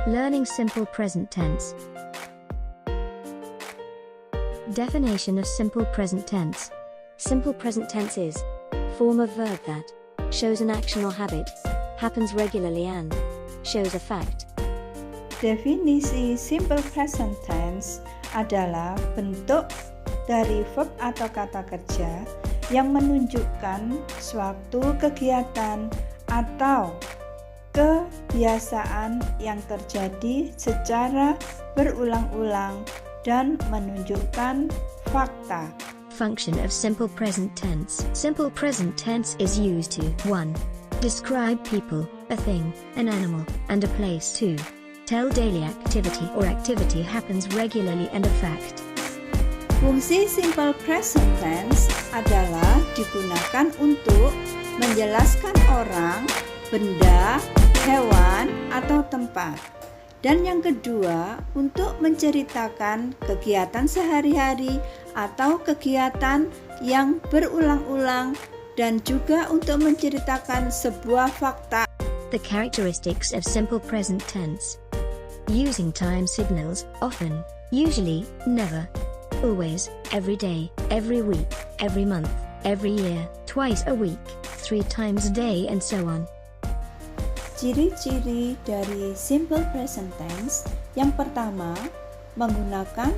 Learning simple present tense. Definition of simple present tense. Simple present tense is form of verb that shows an action or habit, happens regularly and shows a fact. Definisi simple present tense adalah bentuk dari verb atau kata kerja yang menunjukkan suatu kegiatan atau kebiasaan yang terjadi secara berulang-ulang dan menunjukkan fakta. Function of simple present tense. Simple present tense is used to 1. Describe people, a thing, an animal, and a place. 2. Tell daily activity or activity happens regularly and a fact. Fungsi simple present tense adalah digunakan untuk menjelaskan orang, benda, hewan, atau tempat. Dan yang kedua, untuk menceritakan kegiatan sehari-hari atau kegiatan yang berulang-ulang dan juga untuk menceritakan sebuah fakta. The characteristics of simple present tense. Using time signals, often, usually, never, always, every day, every week, every month, every year, twice a week, 3 times a day, and so on. Ciri-ciri dari simple present tense. Yang pertama, menggunakan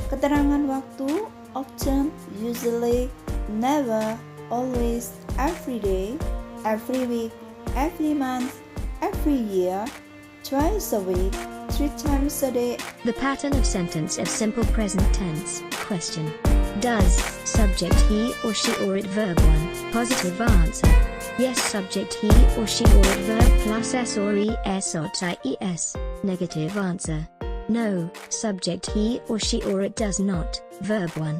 keterangan waktu often, usually, never, always, every day, every week, every month, every year, twice a week, 3 times a day. The pattern of sentence of simple present tense. Question. Does, subject he or she or it, verb 1, positive answer. Yes, subject he or she or it, verb plus s or es or ies, negative answer. No, subject he or she or it does not, verb 1.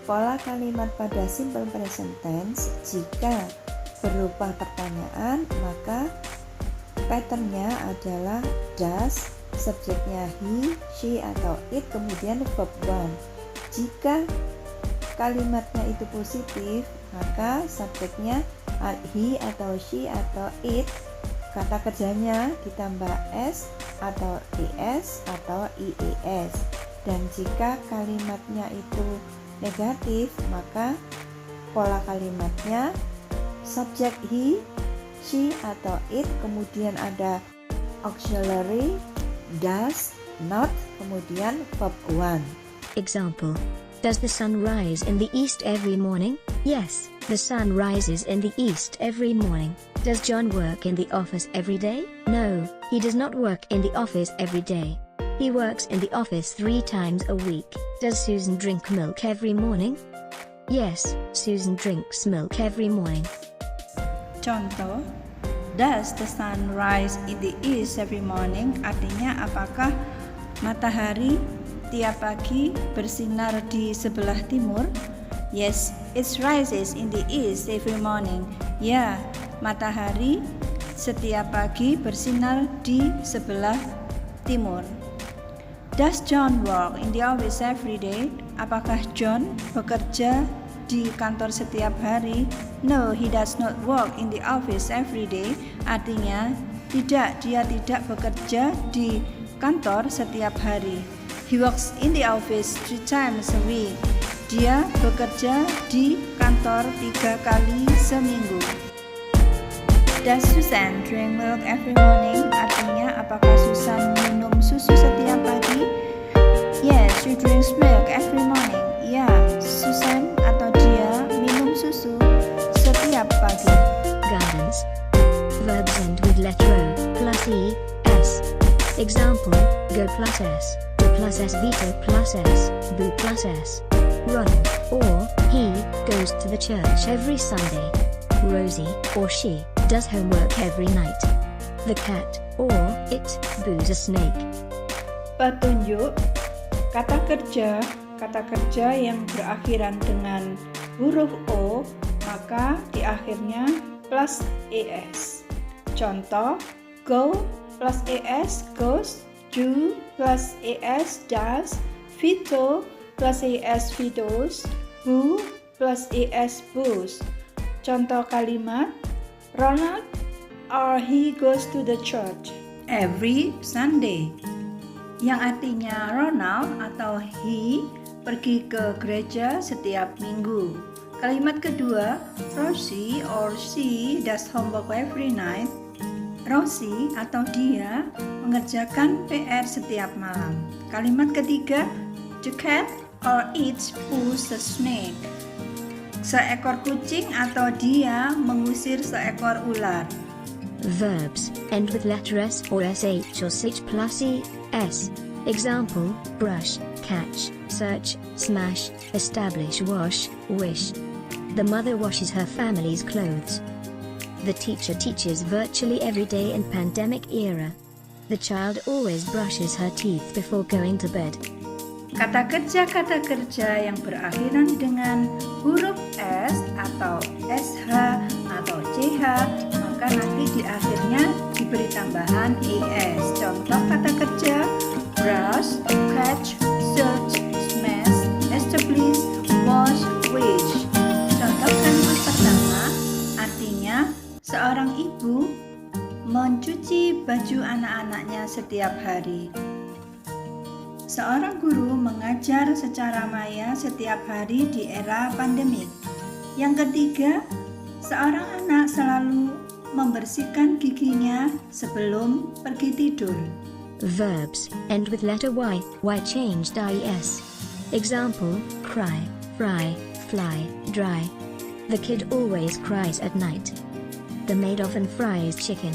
Pola kalimat pada simple present tense jika berupa pertanyaan, maka patternnya adalah does, subjeknya he, she atau it, kemudian verb 1. Jika kalimatnya itu positif, maka subjeknya he atau she atau it, kata kerjanya ditambah s atau es atau ies. Dan jika kalimatnya itu negatif, maka pola kalimatnya subject he, she atau it, kemudian ada auxiliary does, not, kemudian verb 1. Example. Does the sun rise in the east every morning? Yes, the sun rises in the east every morning. Does John work in the office every day? No, he does not work in the office every day. He works in the office 3 times a week. Does Susan drink milk every morning? Yes, Susan drinks milk every morning. Contoh, does the sun rise in the east every morning? Artinya apakah matahari tiap pagi bersinar di sebelah timur? Yes, it rises in the east every morning. Ya, matahari setiap pagi bersinar di sebelah timur. Does John work in the office every day? Apakah John bekerja di kantor setiap hari? No, he does not work in the office every day. Artinya, tidak, dia tidak bekerja di kantor setiap hari. He works in the office 3 times a week. Dia bekerja di kantor 3 kali seminggu. Does Susan drink milk every morning? Artinya, apakah Susan minum susu setiap pagi? Yes, she drinks milk every morning. Ya, Susan atau dia minum susu setiap pagi. Guidance. Verbs end with letter O plus E, S. Example, go plus S, do plus S, veto plus S, boo plus S. Ronald, or, he, goes to the church every Sunday. Rosie, or she, does homework every night. The cat, or, it, boos a snake. Petunjuk, kata kerja yang berakhiran dengan huruf O, maka di akhirnya plus ES. Contoh, go plus ES, goes, do plus ES, does, veto plus ES, vetoes, boo plus ES, boos. Contoh kalimat, Ronald or he goes to the church every Sunday. Yang artinya Ronald atau he pergi ke gereja setiap minggu. Kalimat kedua, Rosie or she does homework every night. Rosie atau dia mengerjakan PR setiap malam. Kalimat ketiga, the cat or it pulls the snake. Seekor kucing atau dia mengusir seekor ular. Verbs end with letter S or SH or SH plus ES. Example, brush, catch, search, smash, establish, wash, wish. The mother washes her family's clothes. The teacher teaches virtually every day in pandemic era. The child always brushes her teeth before going to bed. Kata kerja yang berakhiran dengan huruf S atau SH atau CH, maka nanti di akhirnya diberi tambahan ES. Contoh kata kerja, brush, catch, search, smash, establish, wash, wish. Contoh kalimat pertama, artinya seorang ibu mencuci baju anak-anaknya setiap hari. Seorang guru mengajar secara maya setiap hari di era pandemik. Yang ketiga, seorang anak selalu membersihkan giginya sebelum pergi tidur. Verbs end with letter Y changed IES. Example, cry, fry, fly, dry. The kid always cries at night. The maid often fries chicken.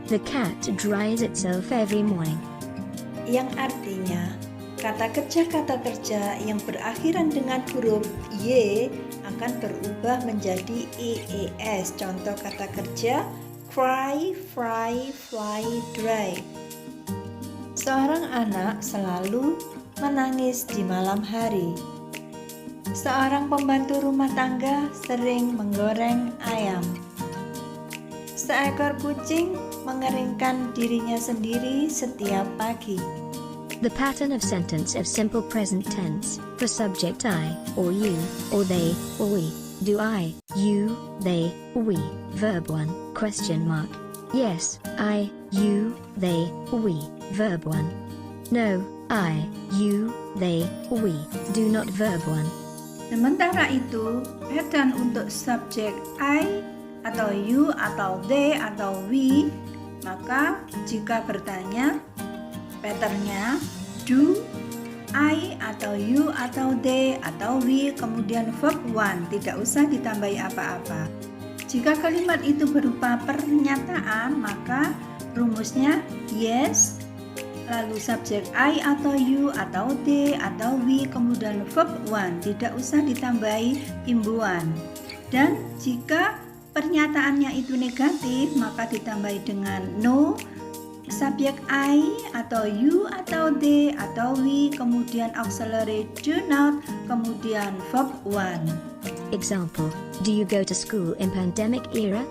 The cat dries itself every morning. Yang artinya, kata kerja yang berakhiran dengan huruf Y akan berubah menjadi EES. Contoh kata kerja, cry, fry, fly, dry. Seorang anak selalu menangis di malam hari. Seorang pembantu rumah tangga sering menggoreng ayam. Seekor kucing mengeringkan dirinya sendiri setiap pagi. The pattern of sentence of simple present tense for subject I or you or they or we. Do I, you, they, we. Verb 1, question mark. Yes, I, you, they, we. Verb 1. No, I, you, they, we. Do not verb 1. Sementara itu, pattern untuk subjek I atau you atau they atau we, maka jika bertanya, patternnya do, I atau you atau they atau we, kemudian verb 1, tidak usah ditambahi apa-apa. Jika kalimat itu berupa pernyataan, maka rumusnya yes, lalu subjek I atau you atau they atau we, kemudian verb 1, tidak usah ditambahi imbuhan. Dan jika pernyataannya itu negatif, maka ditambahi dengan no, subjek I atau you atau they atau we, kemudian auxiliary do not, kemudian verb 1. Example, do you go to school in pandemic era?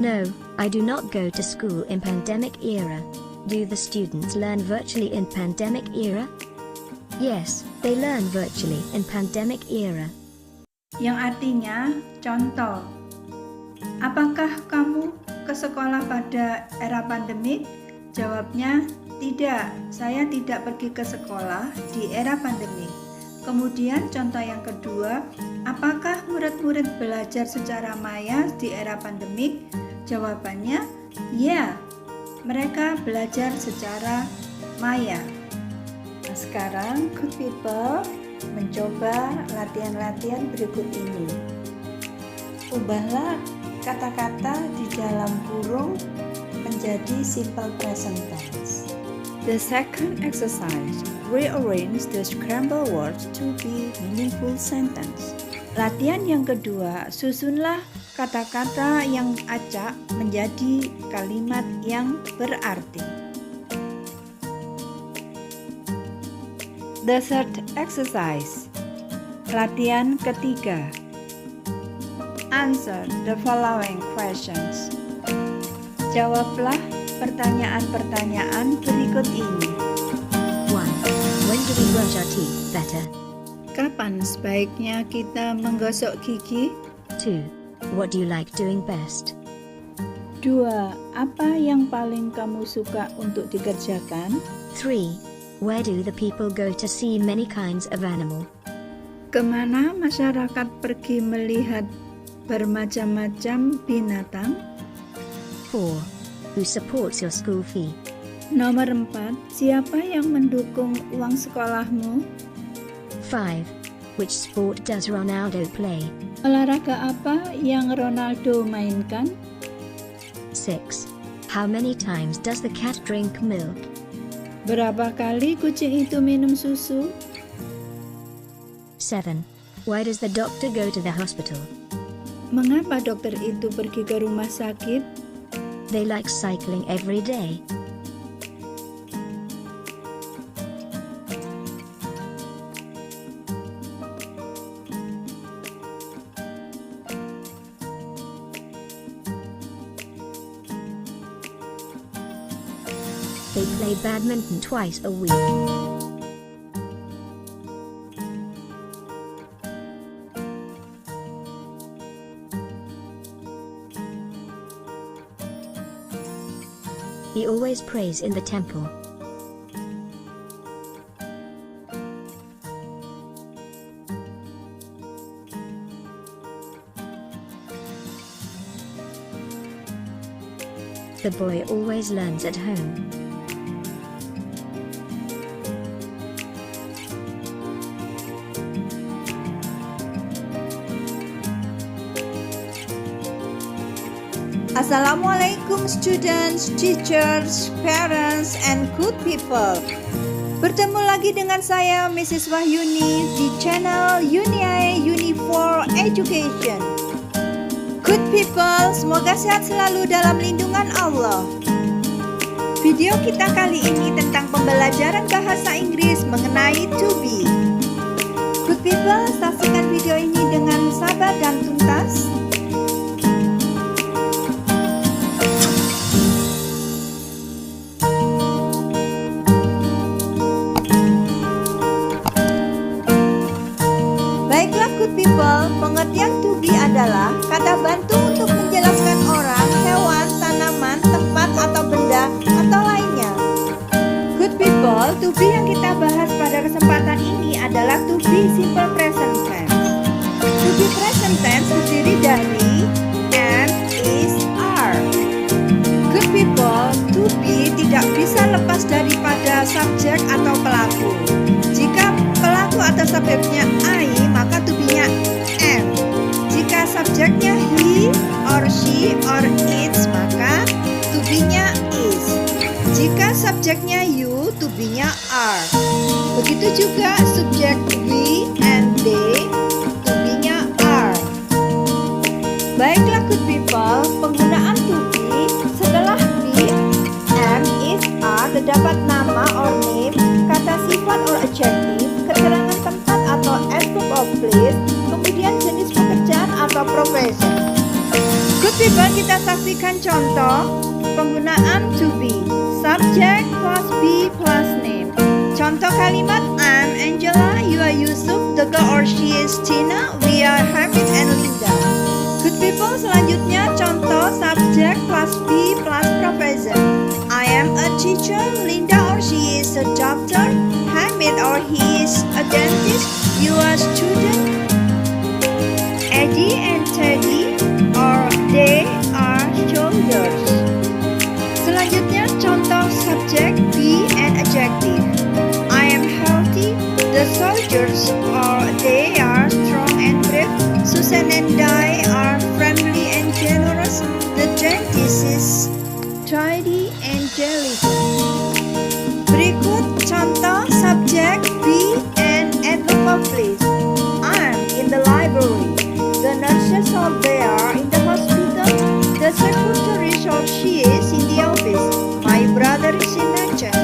No, I do not go to school in pandemic era. Do the students learn virtually in pandemic era? Yes, they learn virtually in pandemic era. Yang artinya, contoh, apakah kamu ke sekolah pada era pandemik? Jawabnya, tidak, saya tidak pergi ke sekolah di era pandemik. Kemudian contoh yang kedua, apakah murid-murid belajar secara maya di era pandemik? Jawabannya, ya, mereka belajar secara maya. Nah, sekarang good people mencoba latihan-latihan berikut ini. Ubahlah kata-kata di dalam kurung menjadi simple present tense. The second exercise, rearrange the scrambled words to be meaningful sentence. Latihan yang kedua, susunlah kata-kata yang acak menjadi kalimat yang berarti. The third exercise, latihan ketiga. Answer the following questions. Jawablah pertanyaan-pertanyaan berikut ini. 1. When do we brush our teeth better? Kapan sebaiknya kita menggosok gigi? 2. What do you like doing best? 2. Apa yang paling kamu suka untuk dikerjakan? 3. Where do the people go to see many kinds of animal? Kemana masyarakat pergi melihat bermacam-macam binatang? 4. Who supports your school fee? Nomor 4. Siapa yang mendukung uang sekolahmu? 5. Which sport does Ronaldo play? Olahraga apa yang Ronaldo mainkan? 6. How many times does the cat drink milk? Berapa kali kucing itu minum susu? 7. Why does the doctor go to the hospital? Mengapa dokter itu pergi ke rumah sakit? They like cycling every day. They play badminton twice a week. He always prays in the temple. The boy always learns at home. Assalamualaikum students, teachers, parents, and good people. Bertemu lagi dengan saya Mrs. Wahyuni di channel Uni Uni for Education. Good people, semoga sehat selalu dalam lindungan Allah. Video kita kali ini tentang pembelajaran bahasa Inggris mengenai to be. Good people, saksikan video ini dengan sabar dan tuntas. Pengertian to be adalah kata bantu untuk menjelaskan orang, hewan, tanaman, tempat atau benda atau lainnya. Good people, to be yang kita bahas pada kesempatan ini adalah to be simple present tense. To be present tense terdiri dari am, is, are. Good people, to be tidak bisa lepas daripada subjek atau pelaku. Jika pelaku atau subjeknya I, maka to be-nya am. Jika subjeknya he, or she, or it, maka to be-nya is. Jika subjeknya you, to be-nya are. Begitu juga subjek we and they, to be-nya are. Baiklah good people, penggunaan to be setelah be, am, is, are terdapat nama or name, kata sifat or adjective, keterangan tempat atau adverb of place, kemudian jenis pekerjaan atau profesi. Good people, kita saksikan contoh penggunaan to be. Subject plus be plus name. Contoh kalimat I'm Angela, you are Yusuf, the girl or she is Tina, we are Hamid and Linda. Good people, selanjutnya contoh subject plus be plus profession. I am a teacher, Linda or she is a doctor, Hamid or he is a dentist, you are student, Eddie and Teddy or they are soldiers. Selanjutnya contoh subject be and adjective. I am healthy, the soldiers or they are strong and brave, Susan and I are friendly and generous, the dentist is tidy and diligent. Berikut contoh subject be and adverb of place. I'm in the library. The nurses are there in the hospital. The secretary or she is in the office. My brother is in lecture.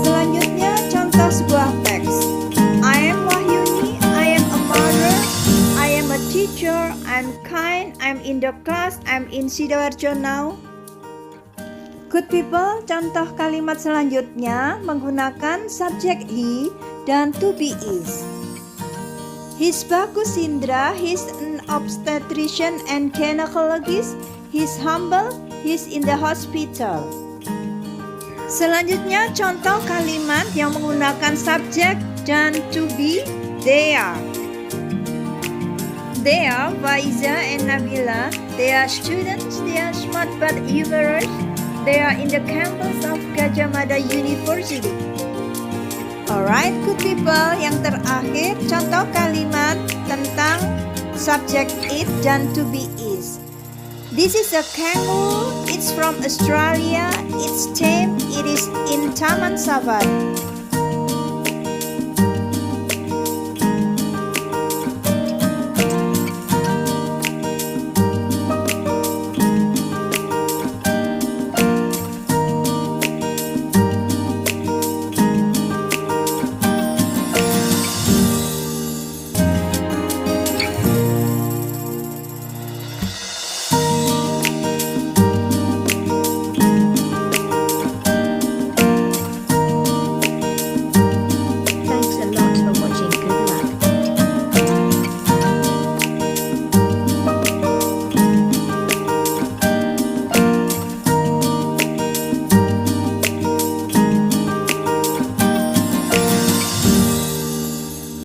Selanjutnya contoh sebuah teks. I am Wahyuni. I am a mother. I am a teacher. I'm kind. I'm in the class. I'm in Sidoarjo now. Good people, contoh kalimat selanjutnya menggunakan subjek he dan to be is. He's Bagus Indra, he's an obstetrician and gynecologist. he's humble, he's in the hospital. Selanjutnya contoh kalimat yang menggunakan subjek dan to be, they are. They are Faiza and Nabila. They are students, they are smart but humorous. They are in the campus of Gadjah Mada University. Alright, good people. Yang terakhir, contoh kalimat tentang subject it dan to be is. This is a kangaroo. It's from Australia. It's tame. It is in Taman Safari.